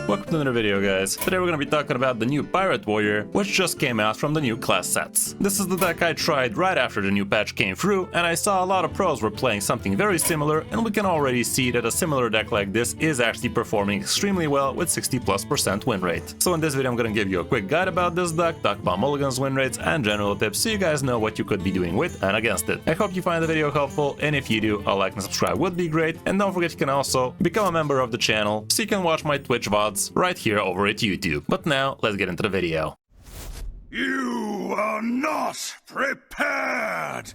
Welcome to another video, guys. Today we're going to be talking about the new Pirate Warrior, which just came out from the new class sets. This is the deck I tried right after the new patch came through, and I saw a lot of pros were playing something very similar, and we can already see that a similar deck like this is actually performing extremely well with 60+% win rate. So in this video I'm going to give you a quick guide about this deck, talk about mulligans, win rates, and general tips so you guys know what you could be doing with and against it. I hope you find the video helpful, and if you do, a like and subscribe would be great, and don't forget you can also become a member of the channel so you can watch my Twitch VODs right here over at YouTube. But now, let's get into the video. You are not prepared!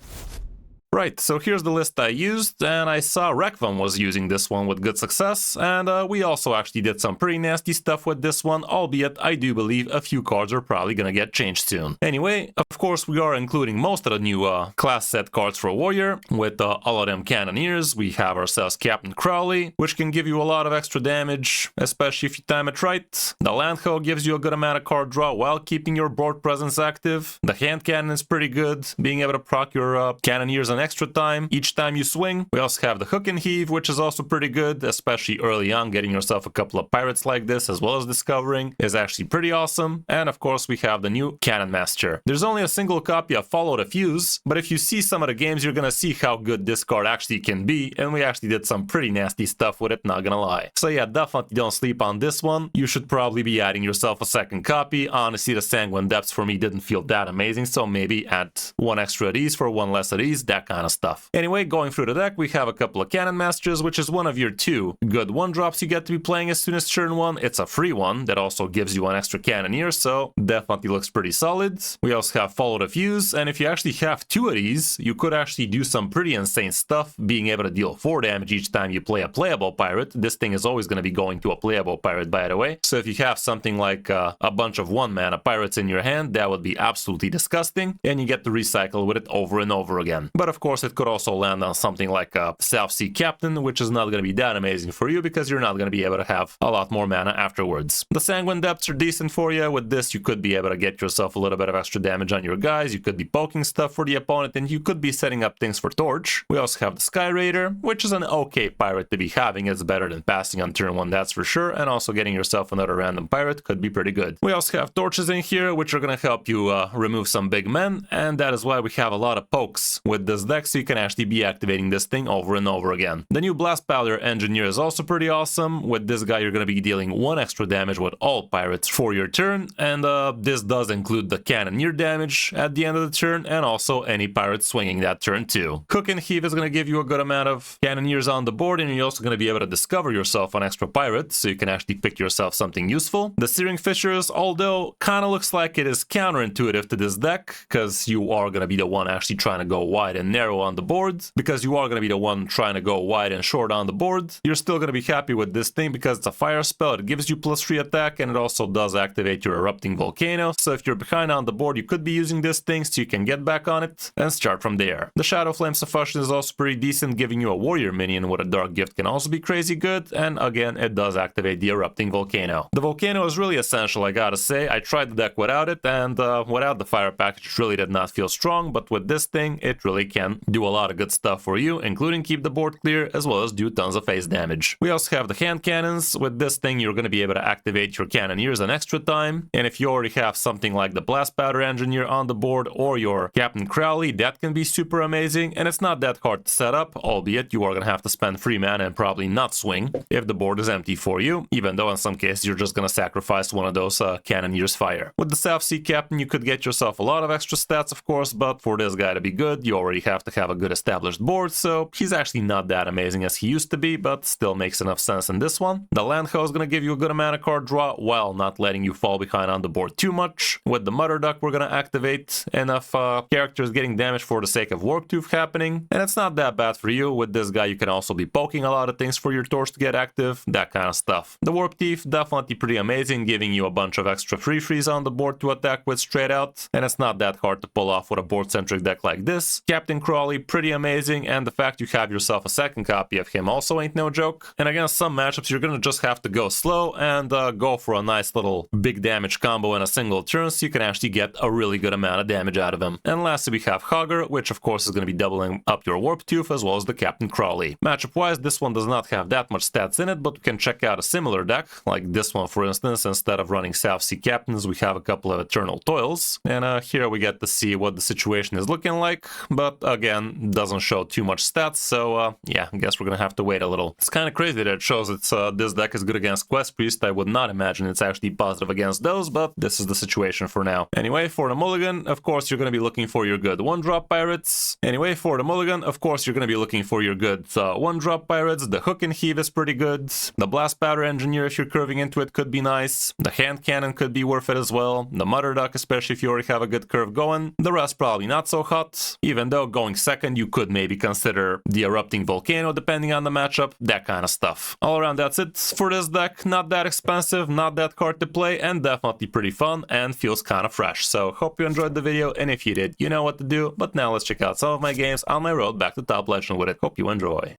Right, so here's the list I used, and I saw Rekvam was using this one with good success, and we also actually did some pretty nasty stuff with this one, albeit I do believe a few cards are probably gonna get changed soon. Anyway, of course we are including most of the new class set cards for Warrior, with all of them Cannoneers. We have ourselves Captain Crowley, which can give you a lot of extra damage, especially if you time it right. The Landho gives you a good amount of card draw while keeping your board presence active. The Hand Cannon is pretty good, being able to proc your Cannoneers and extra time each time you swing. We also have the Hook and Heave, which is also pretty good, especially early on. Getting yourself a couple of pirates like this, as well as discovering, is actually pretty awesome. And of course, we have the new Cannon Master. There's only a single copy of Follow the Fuse, but if you see some of the games, you're gonna see how good this card actually can be, and we actually did some pretty nasty stuff with it, not gonna lie. So yeah, definitely don't sleep on this one. You should probably be adding yourself a second copy. Honestly, the Sanguine Depths for me didn't feel that amazing, so maybe add one extra of these for one less of these, that kind of stuff. Anyway, going through the deck, we have a couple of Cannon Masters, which is one of your two good one-drops you get to be playing as soon as turn 1. It's a free one that also gives you an extra Cannoneer, so definitely looks pretty solid. We also have Follow the Fuse, and if you actually have two of these, you could actually do some pretty insane stuff, being able to deal 4 damage each time you play a playable pirate. This thing is always going to be going to a playable pirate, by the way. So if you have something like a bunch of 1-mana pirates in your hand, that would be absolutely disgusting, and you get to recycle with it over and over again. But of course, it could also land on something like a South Sea Captain, which is not going to be that amazing for you because you're not going to be able to have a lot more mana afterwards. The Sanguine Depths are decent for you. With this, you could be able to get yourself a little bit of extra damage on your guys. You could be poking stuff for the opponent, and you could be setting up things for Torch. We also have the Sky Raider, which is an okay pirate to be having. It's better than passing on turn 1, that's for sure, and also getting yourself another random pirate could be pretty good. We also have Torches in here, which are going to help you remove some big men, and that is why we have a lot of pokes with this deck, so you can actually be activating this thing over and over again. The new Blast Powder Engineer is also pretty awesome. With this guy, you're going to be dealing 1 extra damage with all pirates for your turn, and this does include the Cannoneer damage at the end of the turn, and also any pirate swinging that turn too. Hook and Heave is going to give you a good amount of Cannoneers on the board, and you're also going to be able to discover yourself an extra pirate, so you can actually pick yourself something useful. The Searing Fissures, although kind of looks like it is counterintuitive to this deck, because you are going to be the one actually trying to go wide and narrow on the board, because you are going to be the one trying to go wide and short on the board. You're still going to be happy with this thing because it's a fire spell. It gives you +3 attack, and it also does activate your Erupting Volcano. So if you're behind on the board, you could be using this thing so you can get back on it and start from there. The Shadow Flame Suffusion is also pretty decent. Giving you a warrior minion with a dark gift can also be crazy good, and again, it does activate the Erupting Volcano. The Volcano is really essential, I gotta say. I tried the deck without it, and without the fire package, it really did not feel strong, but with this thing, it really can do a lot of good stuff for you, including keep the board clear, as well as do tons of face damage. We also have the Hand Cannons. With this thing, you're going to be able to activate your Cannoneers an extra time, and if you already have something like the Blast Powder Engineer on the board, or your Captain Crowley, that can be super amazing, and it's not that hard to set up, albeit you are going to have to spend 3 mana and probably not swing if the board is empty for you, even though in some cases you're just going to sacrifice one of those Cannoneers fire. With the South Sea Captain, you could get yourself a lot of extra stats, of course, but for this guy to be good, you already have to have a good established board, so he's actually not that amazing as he used to be, but still makes enough sense in this one. The Landho is going to give you a good amount of card draw while not letting you fall behind on the board too much. With the Mother Duck, we're going to activate enough characters getting damage for the sake of Warp Tooth happening, and it's not that bad for you. With this guy, you can also be poking a lot of things for your Torch to get active, that kind of stuff. The Warp Thief, definitely pretty amazing, giving you a bunch of extra free freeze on the board to attack with straight out, and it's not that hard to pull off with a board-centric deck like this. Captain Crawley, pretty amazing, and the fact you have yourself a second copy of him also ain't no joke. And against some matchups, you're gonna just have to go slow and go for a nice little big damage combo in a single turn, so you can actually get a really good amount of damage out of him. And lastly, we have Hogger, which of course is gonna be doubling up your Warp Tooth as well as the Captain Crawley. Matchup-wise, this one does not have that much stats in it, but we can check out a similar deck, like this one for instance. Instead of running South Sea Captains, we have a couple of Eternal Toils, and here we get to see what the situation is looking like, but again, doesn't show too much stats, so yeah, I guess we're gonna have to wait a little. It's kind of crazy that it shows this deck is good against Quest Priest. I would not imagine it's actually positive against those, but this is the situation for now. Anyway, for the mulligan, of course, you're gonna be looking for your good one-drop pirates. Anyway, for the mulligan, of course, you're gonna be looking for your good one-drop pirates. The Hook and Heave is pretty good. The Blast Powder Engineer, if you're curving into it, could be nice. The Hand Cannon could be worth it as well. The Mother Duck, especially if you already have a good curve going. The rest probably not so hot, even though going second, you could maybe consider the Erupting Volcano depending on the matchup, that kind of stuff. All around, that's it for this deck. Not that expensive, not that hard to play, and definitely pretty fun and feels kind of fresh. So hope you enjoyed the video, and if you did, you know what to do. But now let's check out some of my games on my road back to top legend with it. Hope you enjoy.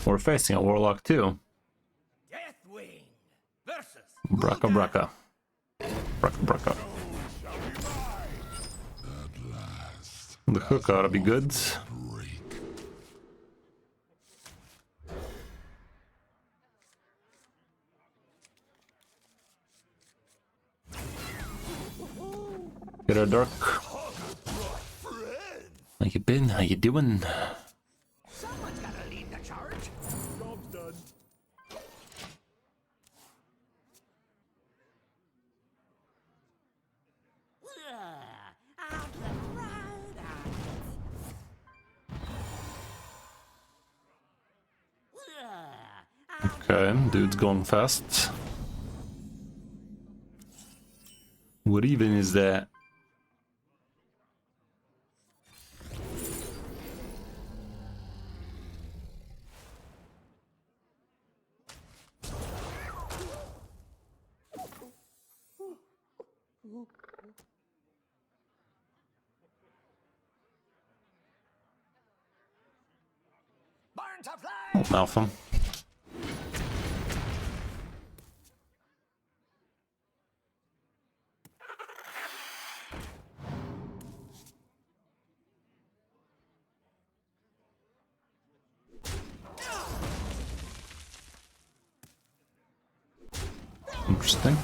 We're facing a Warlock too. Deathwing versus Braka Braka. Braka Braka. The Hook ought to be good. Get a Dark. How you been? How you doing? Someone's gotta lead the charge. Job's done. Out the crowd Okay, dude's going fast. What even is that? Burn to flame. Malcolm. Interesting.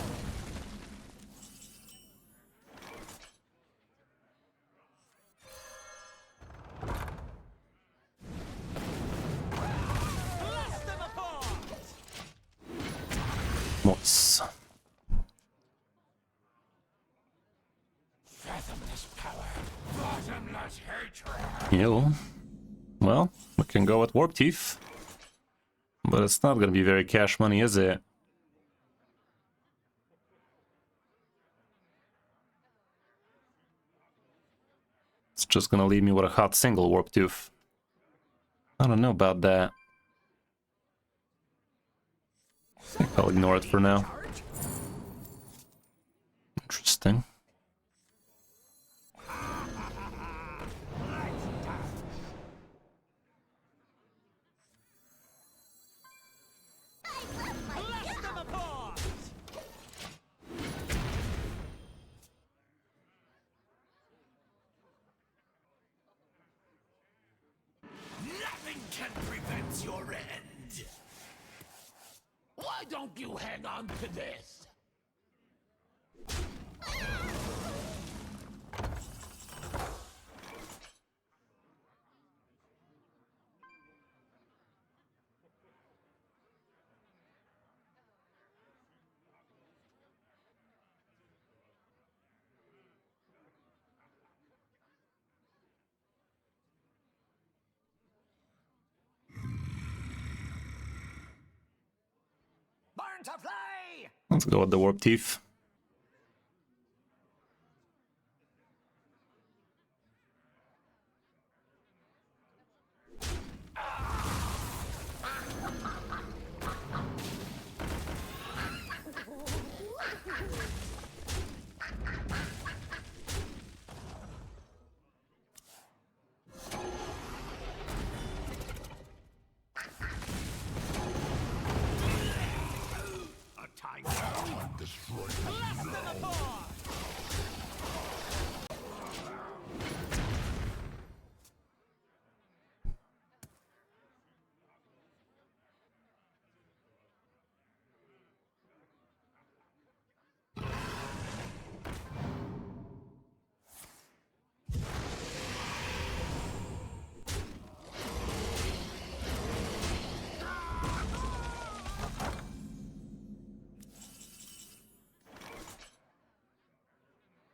What's Fathomless power, bottomless hatred. you? Well, we can go with Warp Teeth, but it's not gonna be very cash money, is it? It's just gonna leave me with a hot single Warp Tooth. I don't know about that. I think I'll ignore it for now. Interesting. Nothing can prevent your end. Why don't you hang on to this? Burn to play! Let's go with the Warp Teeth.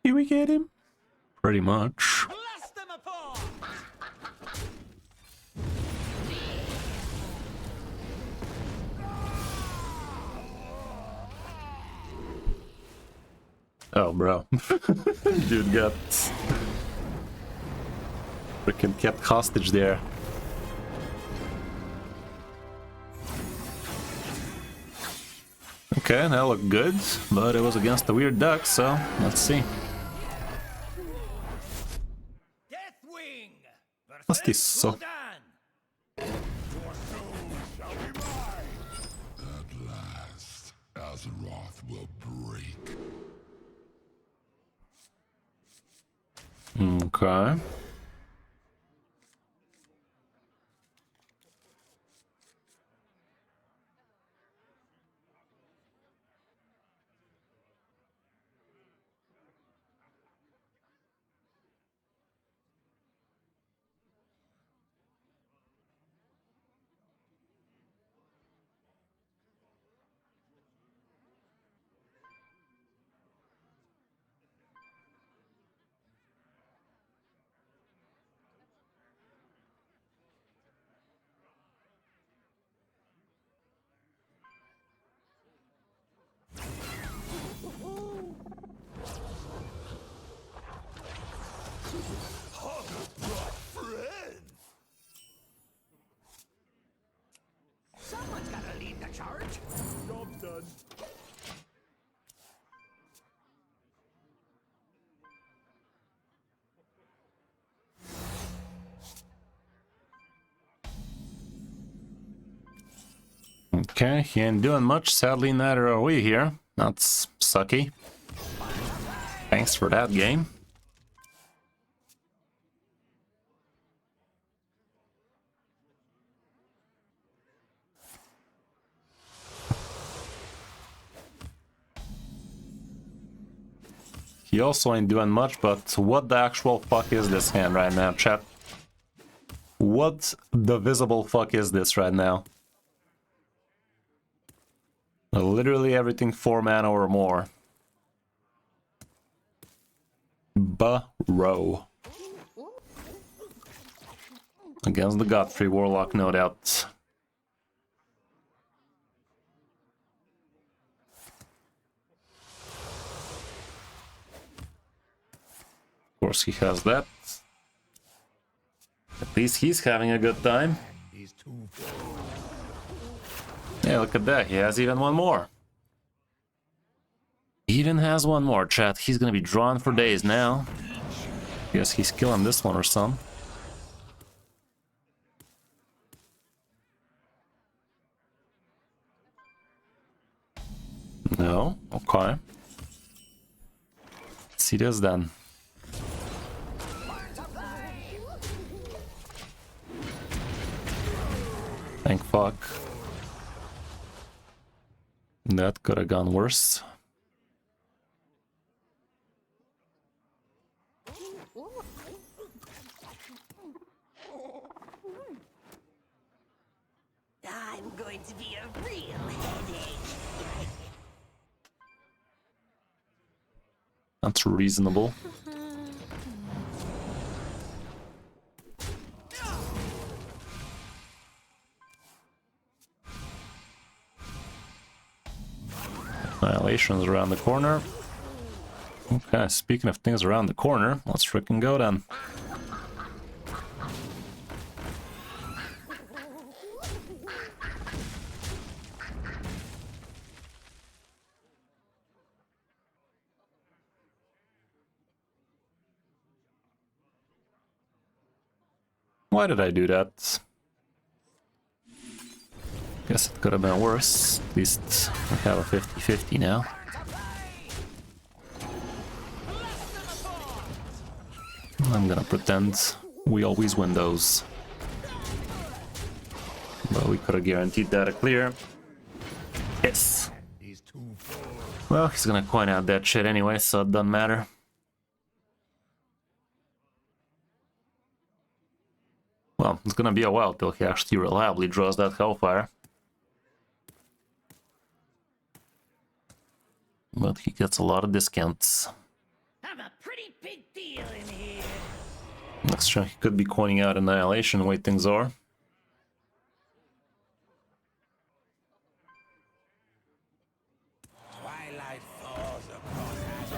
Here we get him? Pretty much. Blast them apart! Oh, bro. Dude got freaking kept hostage there. Okay, that looked good, but it was against the weird duck, so let's see. Deathwing! What's this? So Gul'dan! At last, Azeroth will break. okay. Someone's gotta lead the charge. Job's done. Okay, he ain't doing much. Sadly, neither are we here. That's sucky. Thanks for that game. He also ain't doing much, but what the actual fuck is this hand right now, chat? What the visible fuck is this right now? Literally everything 4 mana or more. Bro. Against the Godfrey Warlock, no doubt. Of course he has that. At least he's having a good time. He's too. Yeah, look at that. He has even one more. Even has one more, chat. He's gonna be drawn for days now. Guess he's killing this one or some. No? Okay. Let's see this then. Thank fuck. That could have gone worse. I'm going to be a real headache. That's reasonable. Annihilation's around the corner. Okay, speaking of things around the corner, let's frickin' go then. Why did I do that? Guess it could have been worse. At least we have a 50-50 now. I'm gonna pretend we always win those. But we could have guaranteed that a clear. Yes. Well, he's gonna coin out that shit anyway, so it doesn't matter. Well, it's gonna be a while till he actually reliably draws that Hellfire. But he gets a lot of discounts. I'm a pretty big deal in here. Next turn he could be coining out Annihilation the way things are. Twilight falls upon us.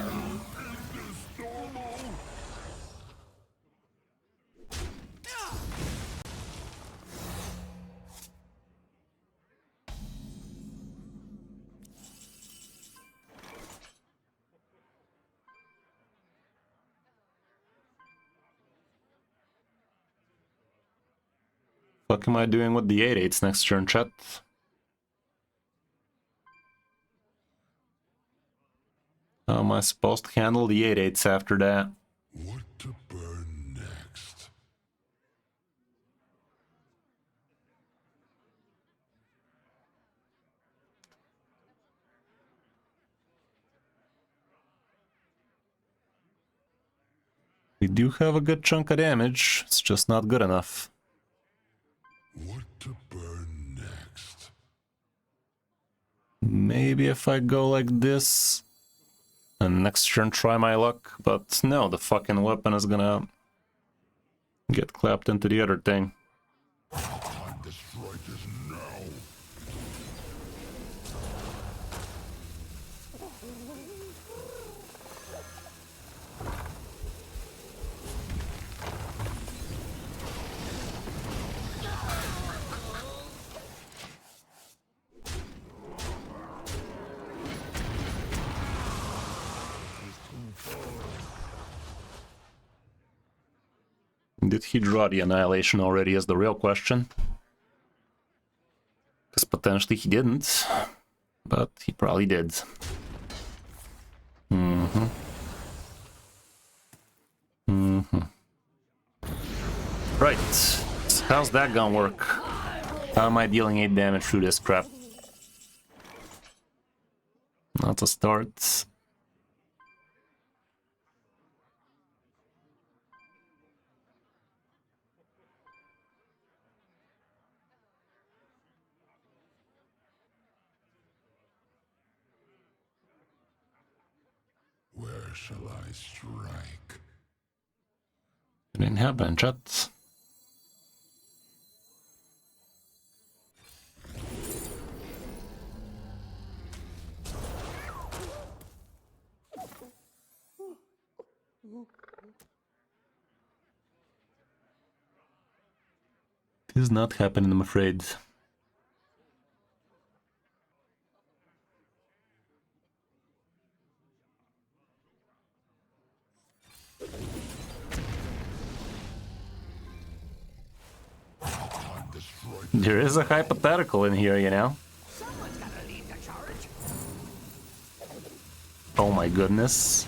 What am I doing with the 8/8s next turn, chat? How am I supposed to handle the 8/8s after that? What to burn next? We do have a good chunk of damage, it's just not good enough. What to burn next? Maybe if I go like this, and next turn try my luck, but no, the fucking weapon is gonna get clapped into the other thing. Time to strike is now. Did he draw the Annihilation already is the real question. Because potentially he didn't, but he probably did. Right, so how's that gonna work? How am I dealing 8 damage through this crap? Not a start. Where shall I strike? It ain't happening, chat. It is not happening, I'm afraid. Time to strike. There is a hypothetical in here, you know? Someone's gotta lead the charge. Oh my goodness.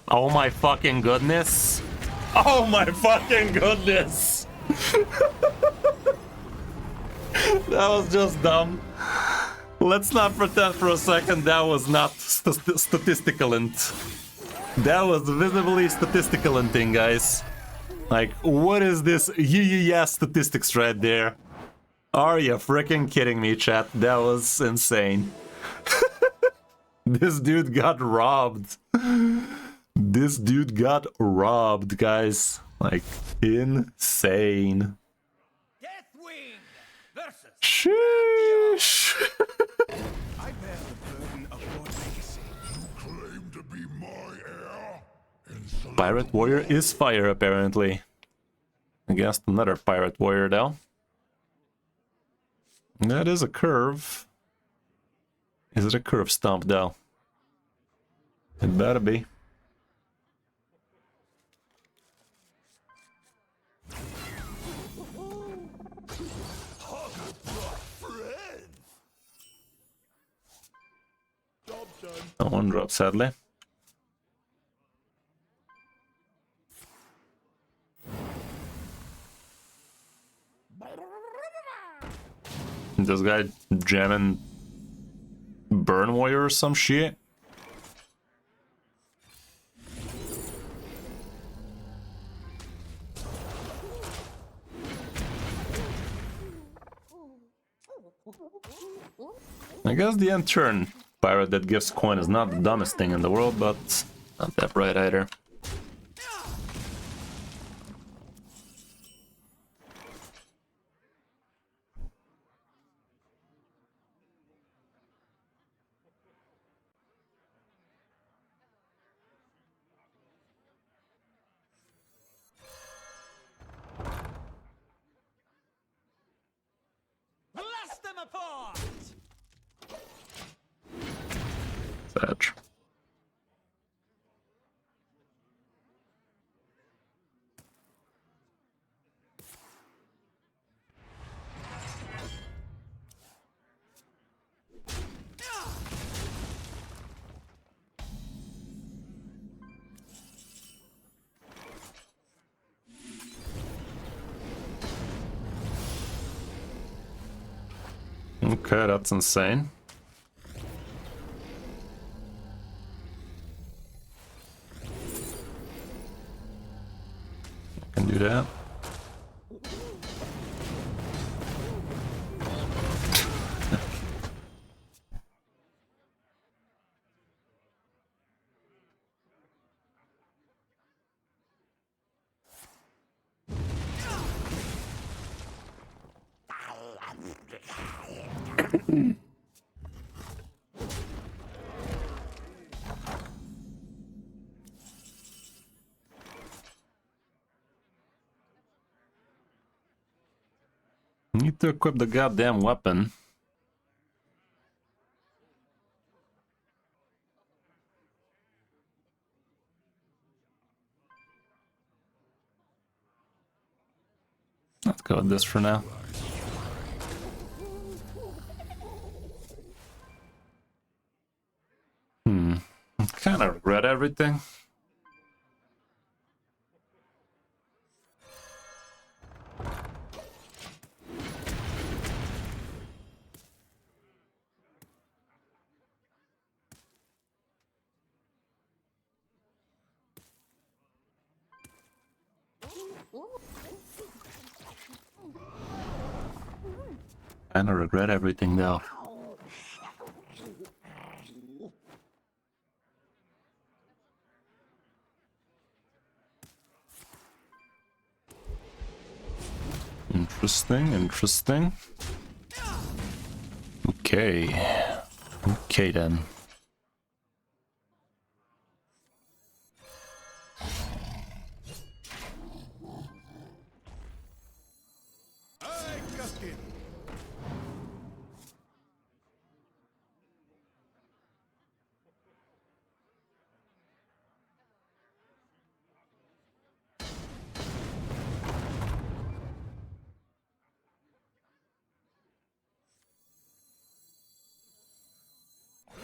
Oh my fucking goodness. Oh my fucking goodness. That was just dumb. Let's not pretend for a second that was not statisticalant. That was visibly statisticalanting, guys. Like, what is this yeah statistics right there? Are you freaking kidding me, chat? That was insane. This dude got robbed. This dude got robbed, guys. Like, insane. Deathwing versus Sheesh. I bear the burden of your legacy. Claim to be my heir? Pirate Warrior is fire, apparently. Against another Pirate Warrior, though. That is a curve. Is it a curve stomp, though? It better be. No one drops, sadly. This guy jamming Burn Warrior or some shit. I guess the end turn pirate that gives coin is not the dumbest thing in the world, but not that bright either. Blast them apart! Fetch. Okay, that's insane. I can do that. Need to equip the goddamn weapon. Let's go with this for now. I kind of regret everything. Kinda regret everything though. Interesting, interesting. Okay. Okay then.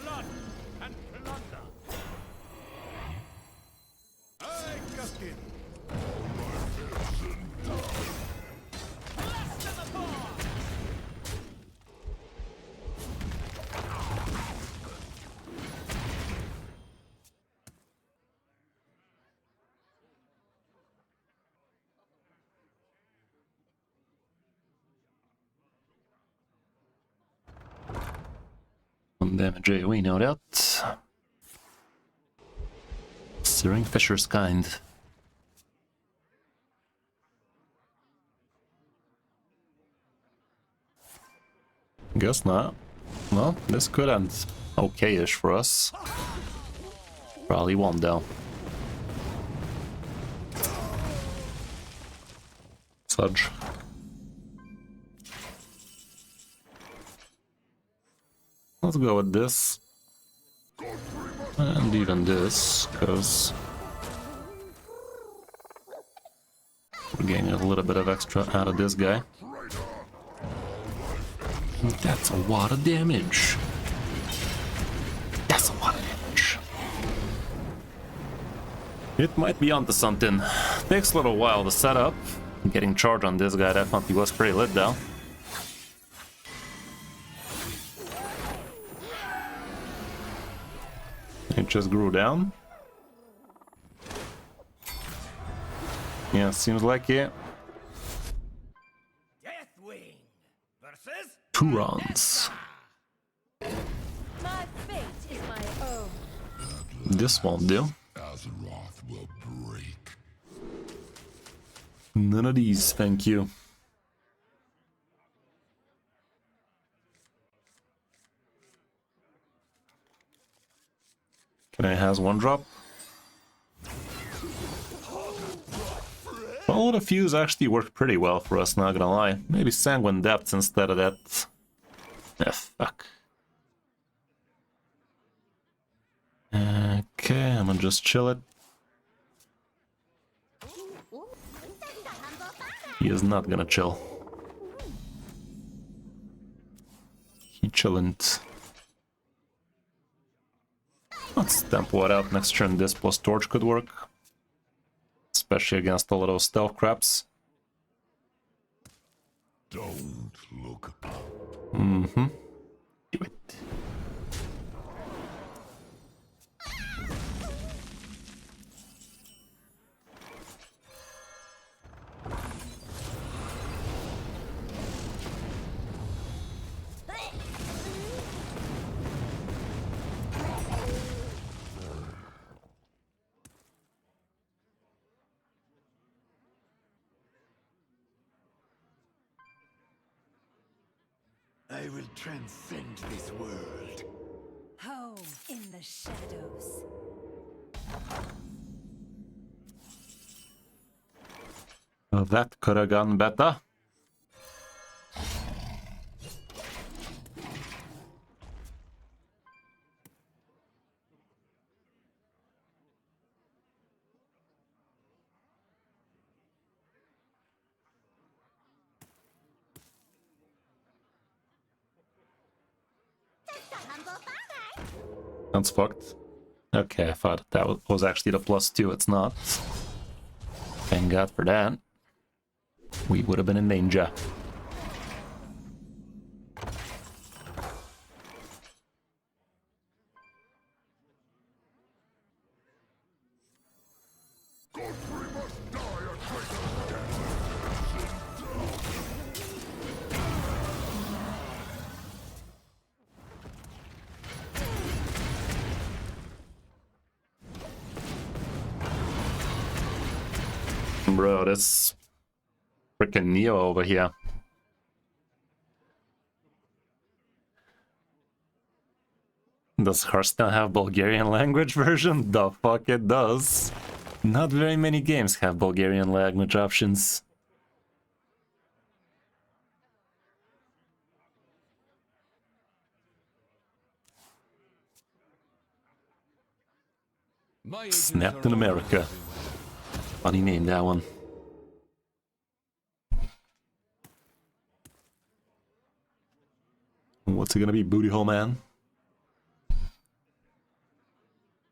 Blood and plunder! I Guskin! Blast them apart! One damage AoE, no doubt. Searing Fisher's Kind. Guess not. Well, this could end okay-ish for us. Probably won't though. Sludge. Let's go with this. And even this, because we're getting a little bit of extra out of this guy. That's a lot of damage. That's a lot of damage. It might be onto something. Takes a little while to set up. Getting charged on this guy definitely was pretty lit though. It just grew down. Yeah, seems like it. Deathwing versus 2 rounds. My fate is my own. This won't do. Azeroth will break. None of these, thank you. Cannoneer has 1 drop. Well, the fuse actually worked pretty well for us, not gonna lie. Maybe Sanguine Depths instead of that. Fuck. Okay, I'm gonna just chill it. He is not gonna chill. He chillin'. Let's tempo it out next turn. This plus Torch could work. Especially against all of those stealth craps. Don't look up. Mm-hmm. Do it. I will transcend this world. Home in the shadows. That could have gone better. That's fucked. Okay, I thought that was actually the +2. It's not. Thank God for that. We would have been in danger. Godfrey must die a traitor's death. Bro, this freaking Neo over here. Does Hearthstone have Bulgarian language version? The fuck it does. Not very many games have Bulgarian language options. Snapped in America. Funny name, that one. What's it gonna be, Booty Hole Man?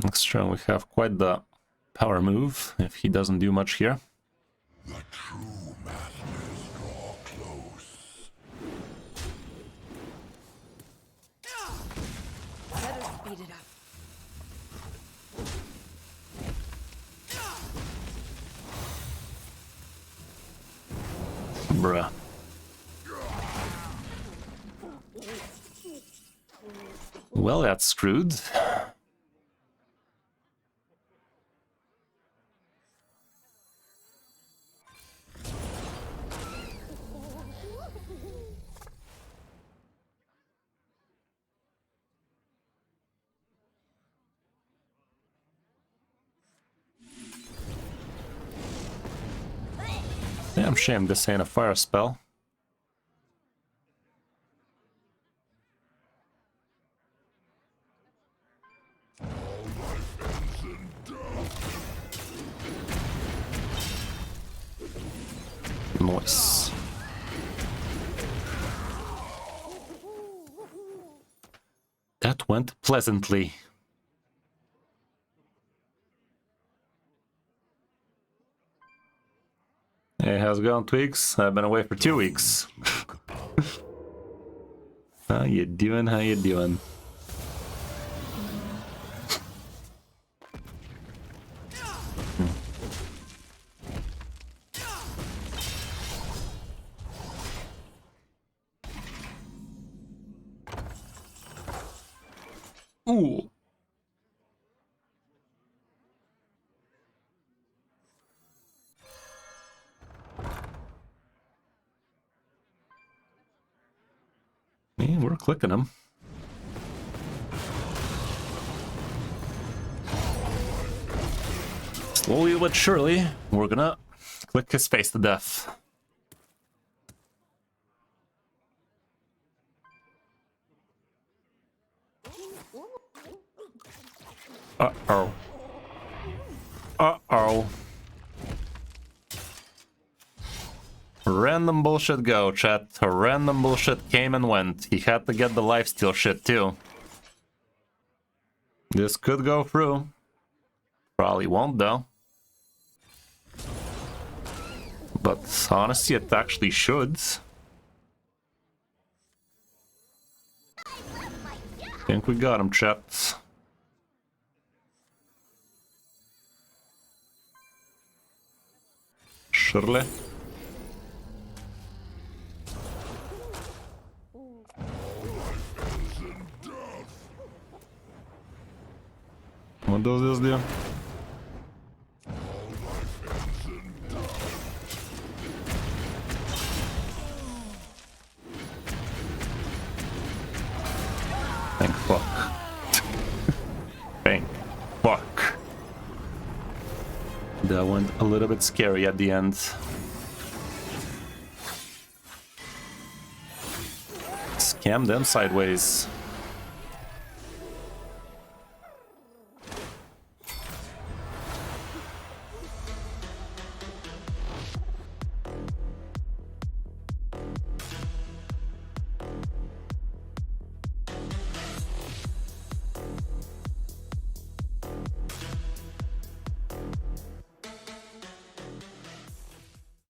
Next turn we have quite the power move, if he doesn't do much here. The true masters draw close. Better speed it up. Bruh. Well, that's screwed. Damn shame this ain't a fire spell. Nice. That went pleasantly. Hey, how's it going, Tweaks? I've been away for 2 weeks. How you doing? How you doing? Ooh. Yeah, we're clicking him. Slowly but surely, we're gonna click his face to death. Uh-oh. Uh-oh. Random bullshit go, chat. Random bullshit came and went. He had to get the lifesteal shit too. This could go through. Probably won't though. But honestly, it actually should. Think we got him, chat. Surely. What does this do? Thank fuck. Thank fuck. That went a little bit scary at the end. Scam them sideways.